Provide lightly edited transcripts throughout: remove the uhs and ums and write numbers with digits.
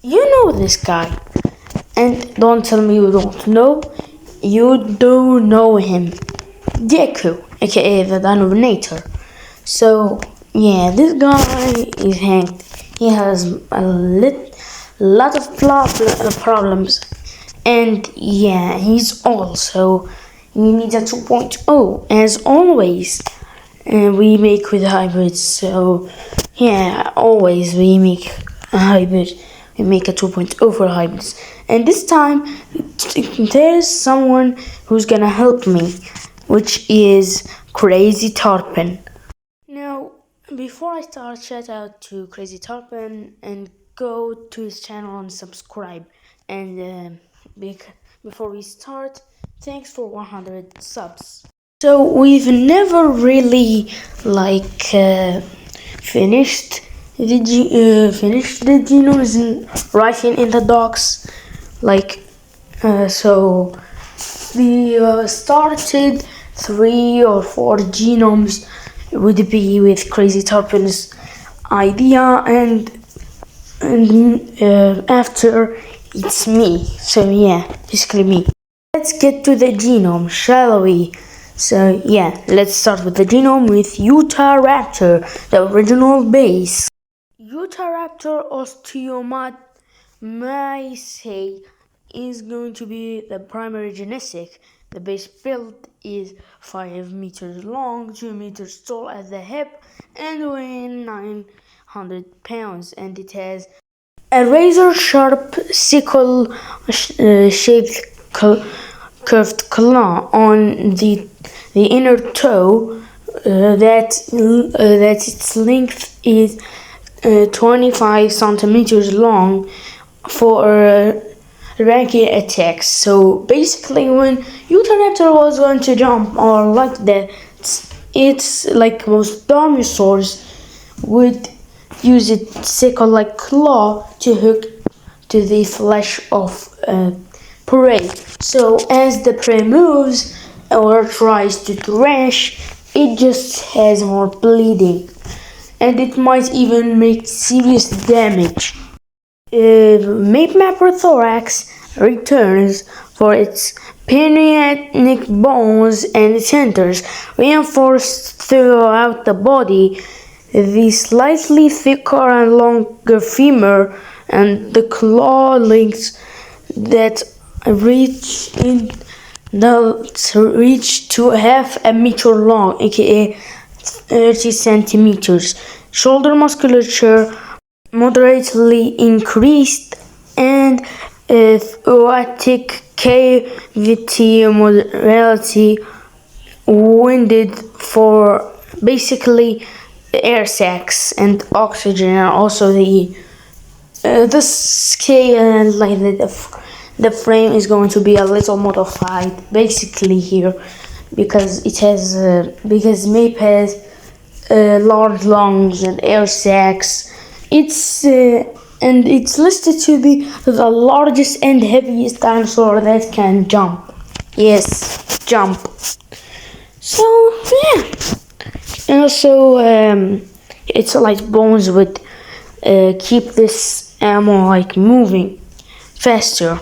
You know this guy. And don't tell me you don't know. You do know him. Gako, aka the Dinominator. So, yeah, this guy is hanged. He has lot of problems. And yeah, he's also, he needs a 2.0 as always. And we make with hybrids. So, yeah, always we make a hybrid. We make a 2.0 for hybrids. And this time, there's someone who's gonna help me, which is Crazy Tarpon. Now, before I start, shout out to Crazy Tarpon and go to his channel and subscribe. And before we start, thanks for 100 subs. So we've never really finished the genomes and writing in the docs. So we started 3 or 4 genomes would be with Crazy Tarpon's idea, and after it's me. So yeah, basically me. Let's get to the genome, shall we? So yeah, let's start with the genome with Utahraptor, the original base. Utahraptor osteomyces is going to be the primary genetic. The base build is 5 meters long, 2 meters tall at the hip, and weighing 900 pounds. And it has a razor-sharp sickle-shaped curved claw on the inner toe. That its length is 25 centimeters long for ranking attacks. So basically, when Utahraptor was going to jump or like that, it's like most dinosaurs would use its sickle-like claw to hook to the flesh of prey. So as the prey moves or tries to thrash, it just has more bleeding, and it might even make serious damage. Mapmapper returns for its pneumatic bones and centers, reinforced throughout the body. The slightly thicker and longer femur and the claw links that reach to half a meter long, aka 30 centimeters. Shoulder musculature moderately increased, and thoracic cavity moderately winded for basically air sacs and oxygen, and also the scale and the frame is going to be a little modified basically here, because it has because Mape has large lungs and air sacs. It's listed to be the largest and heaviest dinosaur that can jump. Yes, jump. So yeah, and also its like bones would keep this animal like moving faster.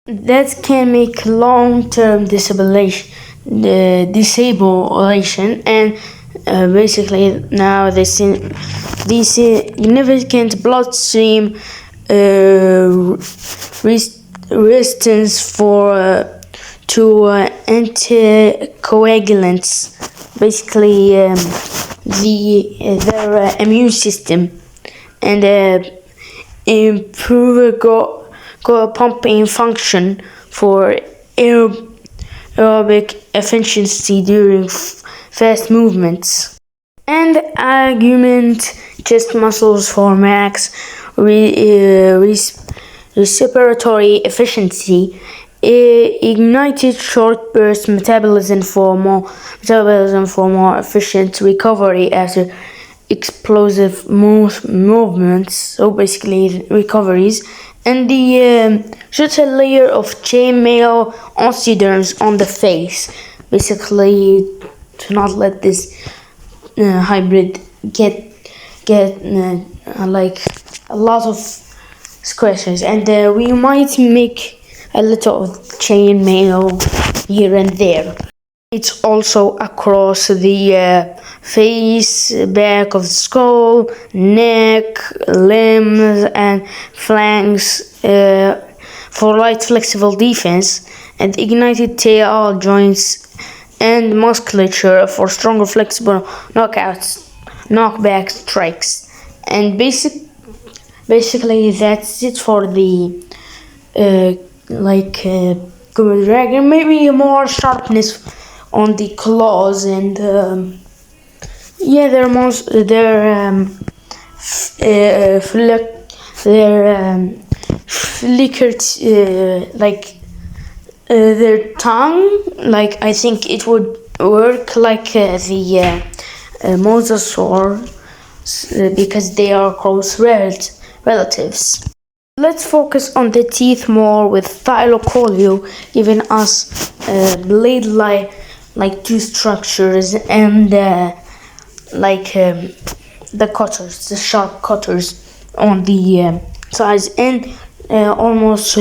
That can make long-term disabling, and basically now the significant bloodstream resistance to anticoagulants, basically their immune system, and improve pumping function for aerobic efficiency during fast movements. And argument chest muscles for max respiratory efficiency. Ignited short burst metabolism for more efficient recovery after explosive movements. So basically recoveries. And the just a layer of chainmail osteoderms on the face, basically to not let this hybrid get like a lot of scratches, and we might make a little chainmail here and there. It's also across the face, back of the skull, neck, limbs, and flanks for light flexible defense, and ignited tail joints and musculature for stronger flexible knockback strikes. And basically that's it for the Gako Dragon. Maybe more sharpness on the claws, and yeah, flickered their tongue. Like I think it would work like the mosasaur because they are close relatives. Let's focus on the teeth more, with Thylacoleo giving us blade-like tooth structures, and the cutters, the sharp cutters on the sides, and almost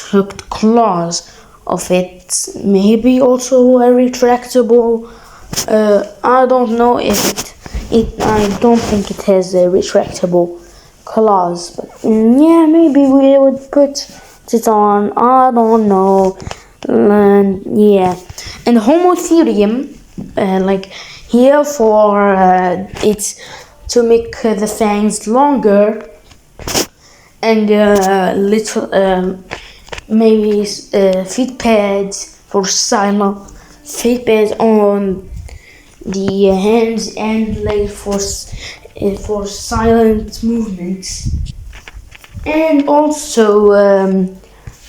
hooked claws of it. Maybe also a retractable. I don't know if I don't think it has a retractable claws, but yeah, maybe we would put it on. I don't know. Yeah, and Homotherium, here for it's to make the fangs longer, and little maybe feet pads for silent feet pads on the hands and legs for silent movements, and also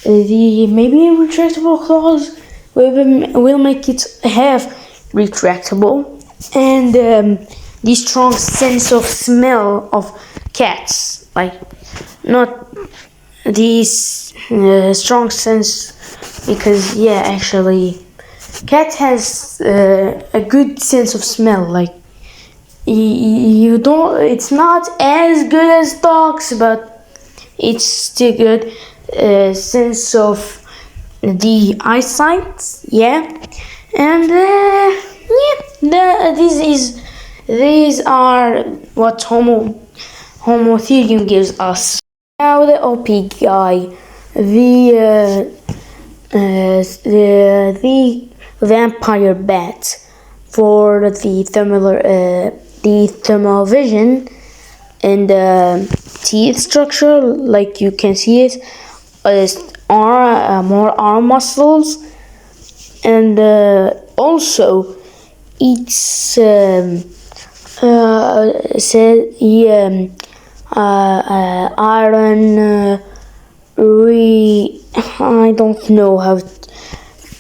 the maybe retractable claws will make it half retractable, and the strong sense of smell of cats, like not these strong sense, because yeah, actually cat has a good sense of smell. Like you don't, it's not as good as dogs, but it's still good sense of the eyesight. Yeah, and these are what Homotherium gives us. Now the OP guy, the vampire bat for the thermal vision and teeth structure, like you can see it, are more arm muscles, and also it's iron I don't know how to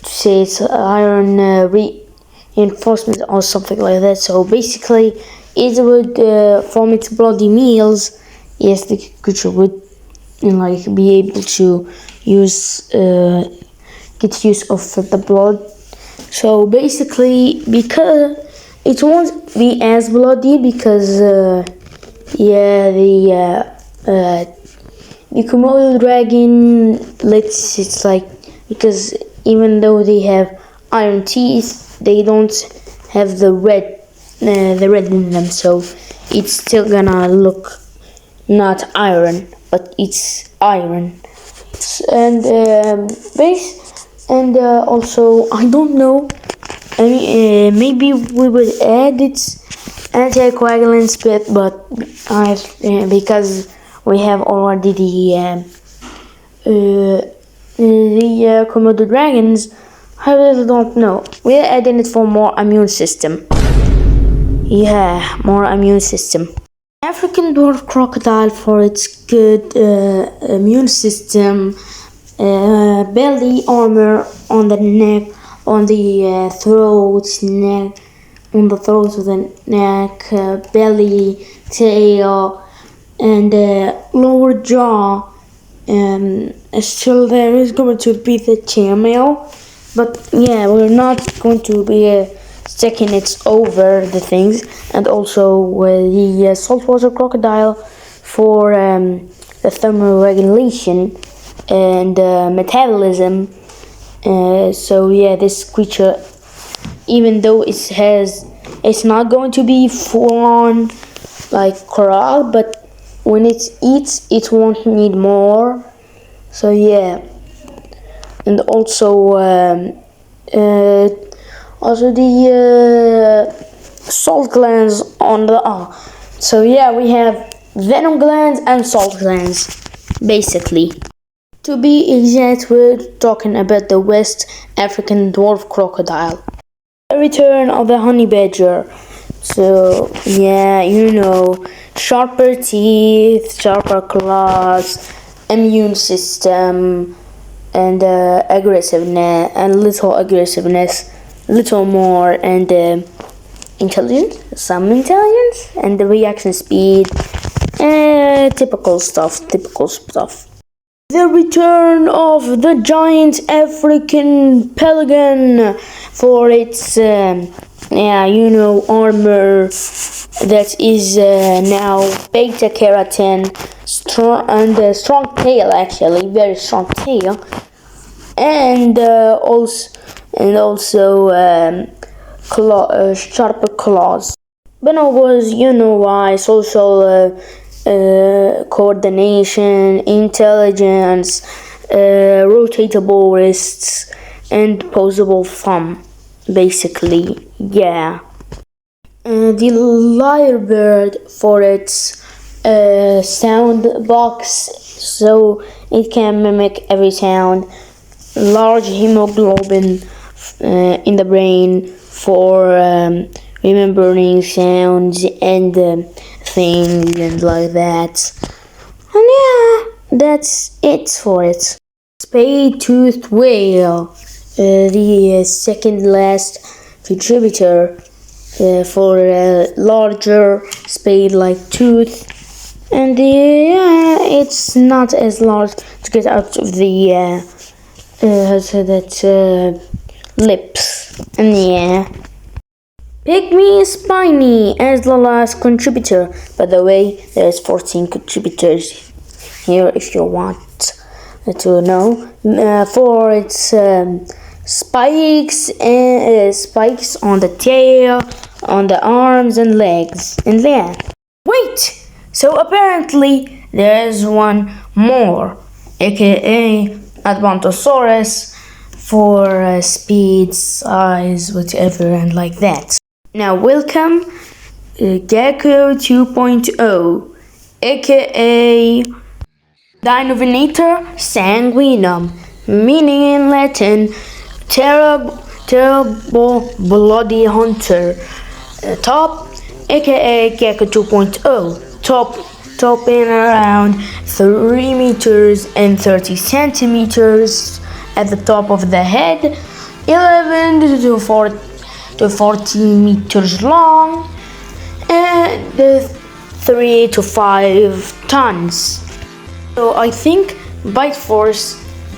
say it, iron reinforcement or something like that. So basically it would from its bloody meals, yes, the creature would be able to use get use of the blood. So basically, because it won't be as bloody, because the Komodo dragon, because even though they have iron teeth, they don't have the red in them, so it's still gonna look not iron, but it's iron. And also I don't know. Maybe we would add its anticoagulants bit, but because we have already the Komodo dragons I really don't know. We're adding it for more immune system. Yeah, more immune system. African dwarf crocodile for its good immune system, belly armor on the neck, on the throat, neck, on the throat of the neck, belly, tail, and lower jaw. Still there is going to be the chairmail, but yeah, we're not going to be checking it over the things. And also the saltwater crocodile for the thermoregulation and metabolism. So yeah, this creature, even though it's not going to be full on like coral, but when it eats, it won't need more. So yeah, and also the salt glands on the so yeah, we have venom glands and salt glands, basically. To be exact, we're talking about the West African dwarf crocodile. The return of the honey badger. So yeah, sharper teeth, sharper claws, immune system, and aggressiveness, and little more, and some intelligence, and the reaction speed, typical stuff. The return of the giant African pelican for its armor that is now beta keratin, strong tail, actually very strong tail, and also sharper claws. Bonobos, why, social coordination, intelligence, rotatable wrists, and posable thumb, basically, yeah. The lyrebird for its sound box, so it can mimic every sound. Large hemoglobin in the brain for remembering sounds and things and like that. And yeah, that's it for it. Spade-toothed whale, the second last contributor for a larger spade-like tooth, and it's not as large to get out of the lips, and yeah. Pygmy spiny as the last contributor. By the way, there's 14 contributors here if you want to know. For its spikes on the tail, on the arms and legs, and yeah. Wait! So apparently there's one more, aka Advantosaurus, for speed, size, whatever, and like that. Now welcome Gako2.0, aka Dinovenator sanguinum, meaning in Latin terrible bloody hunter. Top, aka Gako2.0, top in around 3 meters and 30 centimeters at the top of the head, 11 to 14 meters long, and 3 to 5 tons. So I think bite force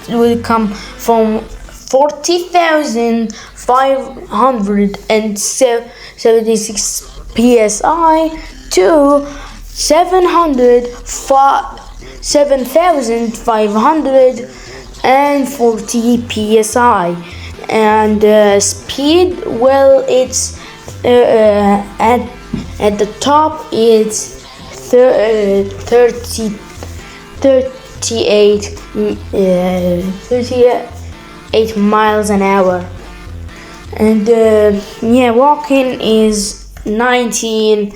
will come from 40,576 psi to 7,540 psi, and speed, well, it's at the top it's 38 miles an hour, and walking is 19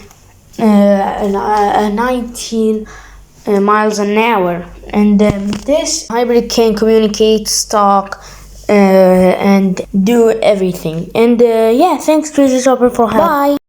miles an hour, and this hybrid can communicate, stalk, and do everything. And yeah, thanks Crazy Chopper for help. Bye.